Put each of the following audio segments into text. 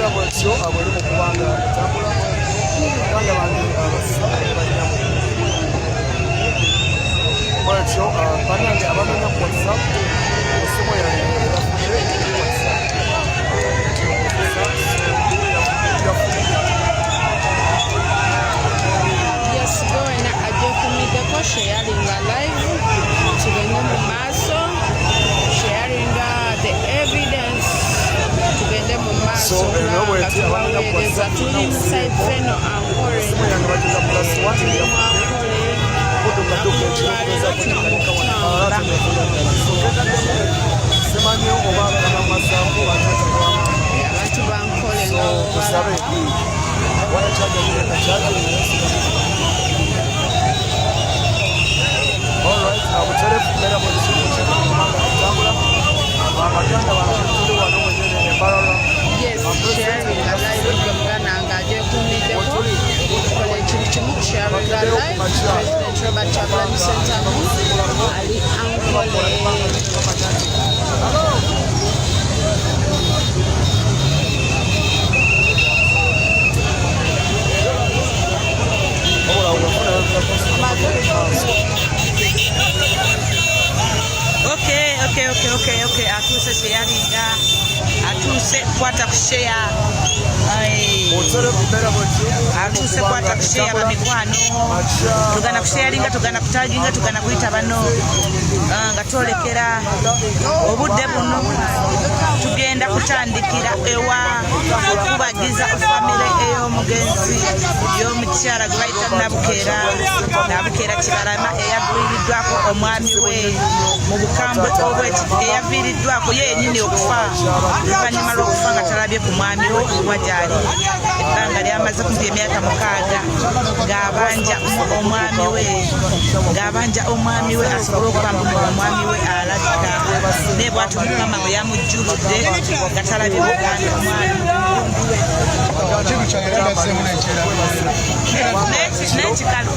kibeera bwekyo abweri mu kubanga etambula baganda bange abasirikale balina bwekyo banange abamanya ku WhatsApp esimu yange Yes, go and ajje kumideko sharing live tugende mu maaso sharing the evidence tugende mu maaso nga tubaweereza tuli inside Veno Ankole abantu bankole yes, sharing a live yomugana nga ajje kumideko tukola ekintu kimu sharing a live President Robert Kyagulanyi Ssentamu ali Ankole. Okay. Atuse sharinga. Atuse kwata kushare. Atuse kwata kushare bamikwano. Tugana kusharinga, tugana kutaginga, tugana kuyita bano. Nga twolekera obudde buno tugenda kutandikira ewa okubagiza famire ey'omugenzi y'omukyala gwe bayita Nabukeera Kibalama eyagwiriddwako omwami we mu bukambwe eyaviiriddwako ye yennyini okufa oluvannyuma lw'okufa nga talabye ku mwami we kuba gyali ebbanga lyamaze kumpi emyaka 6 ng'abanja omwami we asobole okubamba omwami we alabika naye bw'ati Mukama bwe yamujjuludde nga talabye buganda omwami n'ekikalu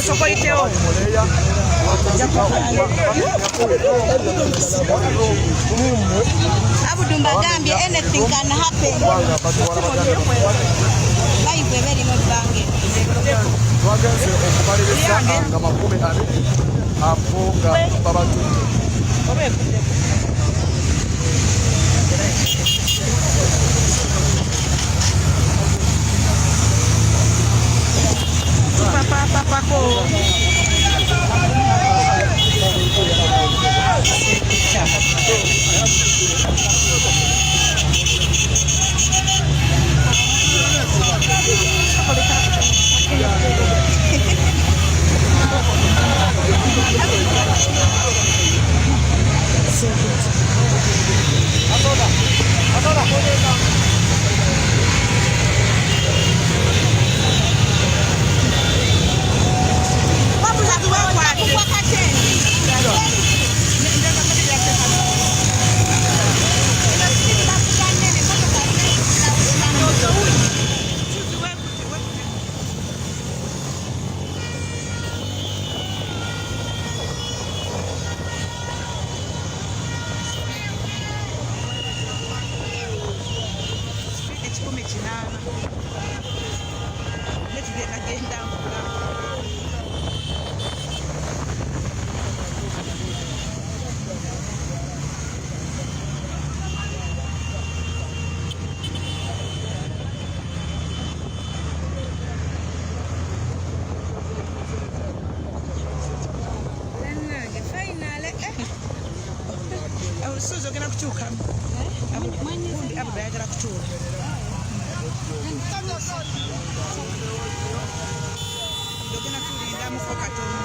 sokoyitewo Abudumba gambye anything can happen. Bayive beri mu bange. Twagenze okumaliriza nga 40 abo nga babatudde. Papako. Suzo gena kuchuka. Abu bayagala kuchuka. Dogena kulinda mufoka tono.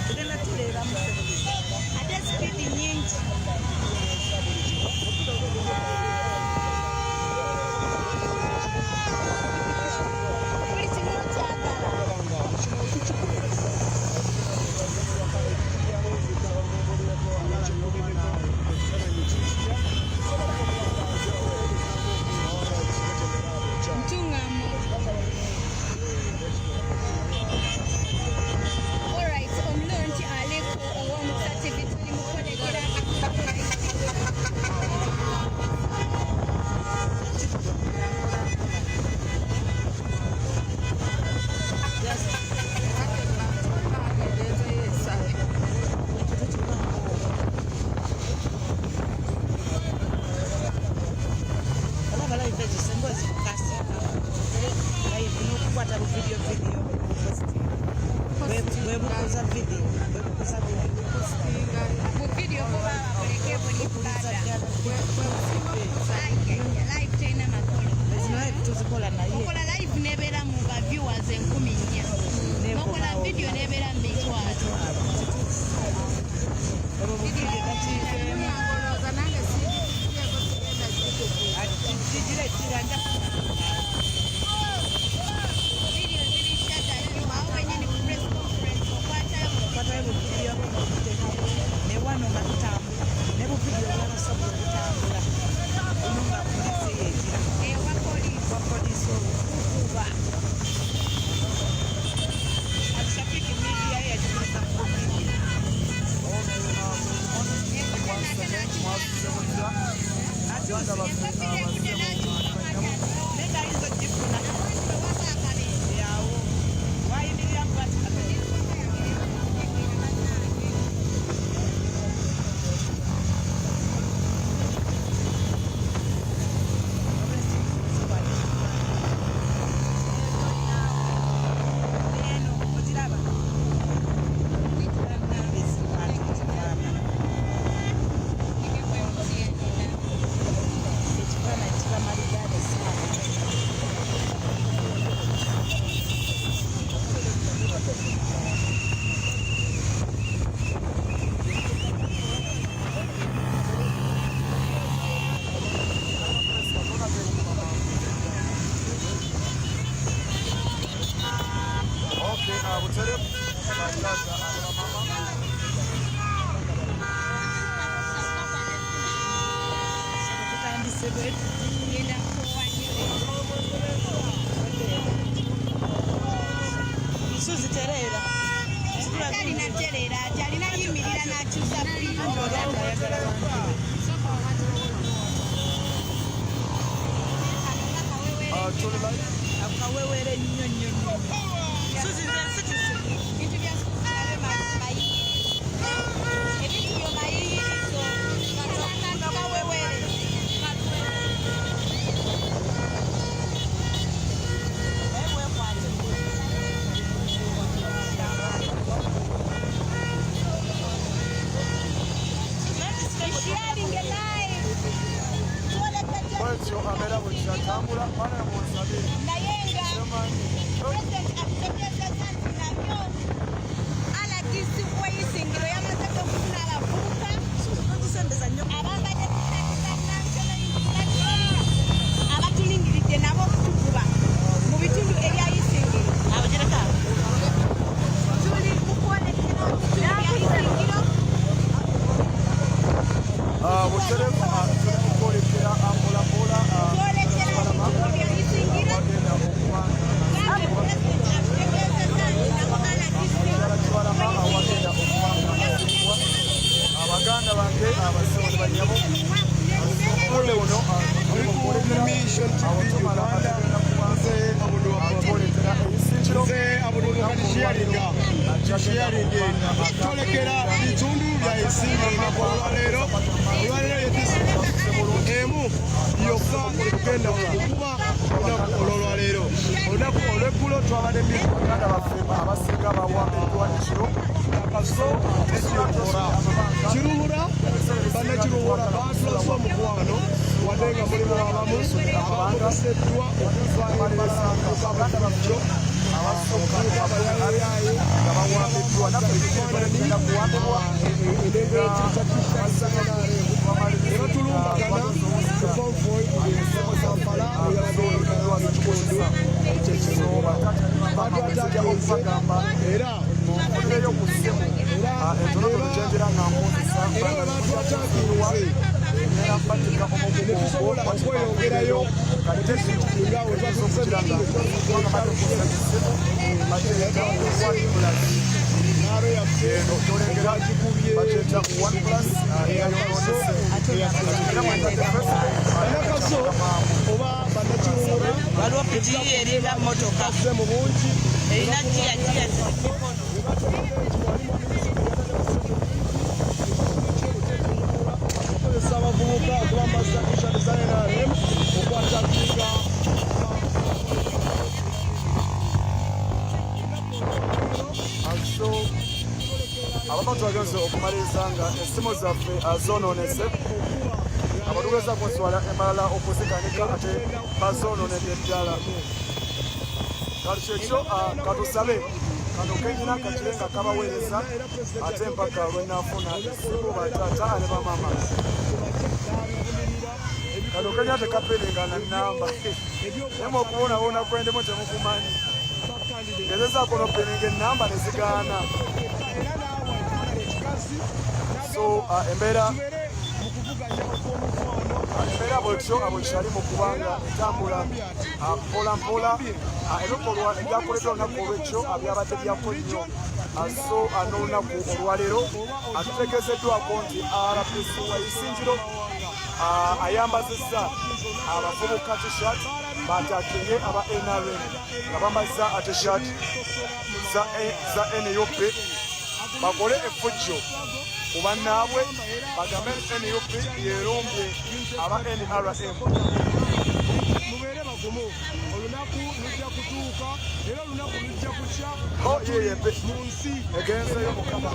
Dogena tulera mu. Ade speed nyingi. bukwata bu video bwebukoza video Video kuba bakoleke buli bbanda. Live tena makolo. tuzikola naye Okola live nebeera mu ba viewers 10,000. Okola video nebeera mu mitwalo. Video ziri shata nyuma awo wenyini ku press conference okwatayo ne wano nga tutambula ne buvidiyo bwabasobola okutambula ono nga polisi yegira ewa police. wa polisi okukuba atusapiki midia yagikosa negayinza ogifuna yawo wayimirira Suzi terera Talina terera ati alina yimirira n'akyusa akawewere nnyo nnyo Suzi nze nsikisi bintu bya mayiyirizo. Ebintu byo mayiyirizo. Akawewere. Sharing a live. Bwetyo abeera bwe kyatambula mwana munsabire Naye nga President atutegeezezza nti nabyo RDC w'eyisingiro yamaze okufuna abavubuka tusembeza nnyo abambadde abatulingiridde nabo okutukuba mu bitundu ebyayisingiro. abagereka Tuli mu kwolekera mu bitundu byayisingiro. buterevu tuli mu kwolekera mpolampola Twolekera mu bitundu byayisingiro. bagenda okubanga Gambye President atutegeezezza nti nabo RDC kibalama awagenda okubanga abaganda bange abasibo banyabo ole ono tolekera bitundu bya isingiro olwaleero emu yokka okugenda okukuba olunaku olwolwaleero olunaku olweggulo twabadde baganda baffe abasinga bawambiddwa ekiro akaso nekiruhura kiruhura bannakiruhura batulaze omukwano wadde nga mulimu abamu abamugaseddwa okutwalibalabukabulijjo abayayaayi nga bawambiddwa nakuigenda kuwambibwa era tulumbagana ku konvoy Kampala ekitundu ekyekiroba batwatagenze era nfulireyo ku ssimu entonotono gyenjera nga nkozesa batwatagenze era mbatika netusobola okweyongerayo nga okugira nga batukusa essimu bateeka naalo yaffe tolengera gikubye bakyeta OnePlus eyayononese banakaso oba bannakiruhura waliwo piti eringa motoka bazze mu bungi erina jiya okozesa abavubuka okubambaza t-shirt za NRM okwatakiga abamu twagenze okumaliriza nga essimu zaffe zonoonese abatugeza kuswala emalala okuziganika ate bazonoonedde ddala kati kyekyo katusabe kano kenyina kakire nga kabaweereza ate mpaka lwenafuna essimu bataata ne bamama kano kenya tekaperenga na namba nemu okubonaboona kwendimu temukumanyi gezezaako nopeninga enamba nezigaana so embeera bwetyo abwekyali mu kubanga etambula mpolampola ebikolwa ebyakoleddwa olunaku olwekyo byabadde byako nnyo so n'olunaku olwaleero tutegezeddwako nti RPC waisinjiro ayambazizza abavubuka t-shirt batakinge aba NRM nga bambaza t-shirt za NUP bakole effujjo ku bannaabwe bagambe NUP yeerombye aba NRM mubeere bagumu olunaku lujja kutuuka era olunaku lujja kukya mu nsi egenzeyo mukama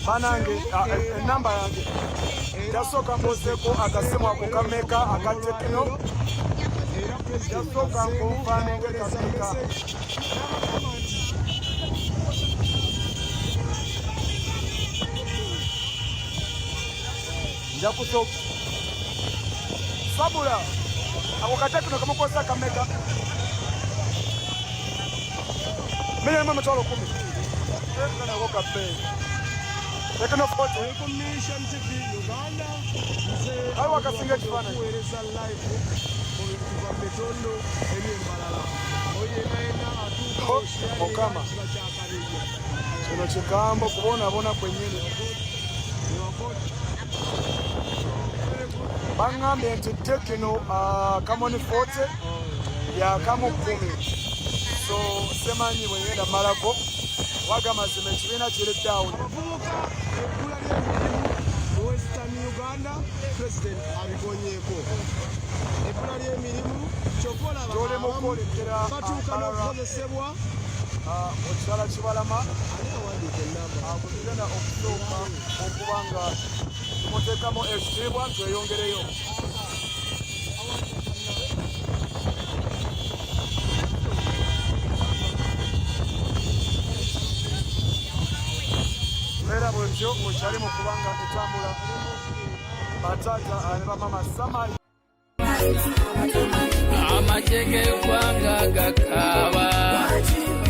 banange enamba yange jasooka mpozeeko akasimu ako kameka aka tekino jasooka nkonfaanenge kameka njakuso sabula ako katekino kamukozesa kameka milioni emitwalo 10 nako kabeeyi tekino 40 Mission TV Uganda ayi wakasinga ekifaananyi kuweereza live mu bintu bya betondo eby'embalala oyenayena atuuka Mukama kiba kyakabejja kino kigambo kubonaabona kwennyini baŋŋambye nti tekino kamoni 40 yakamu 10 so semanyi bwe ngenda malako waga mazima ekibiina kiri down abavubuka ebbula ly'emirimu Western Uganda President abigonyeeko ebbula ly'emirimu kyokka olaba gyoli mukuleetera batuuka n'okukozesebwa ekitala kibalama ani awandiika ennamba kugenda okusooka okuba nga muteekamu ekitiibwa tweyongereyo era bwetyo bwekyali mu kubanga etambula bataata ne bamama samali amajje g'eggwanga gakaaba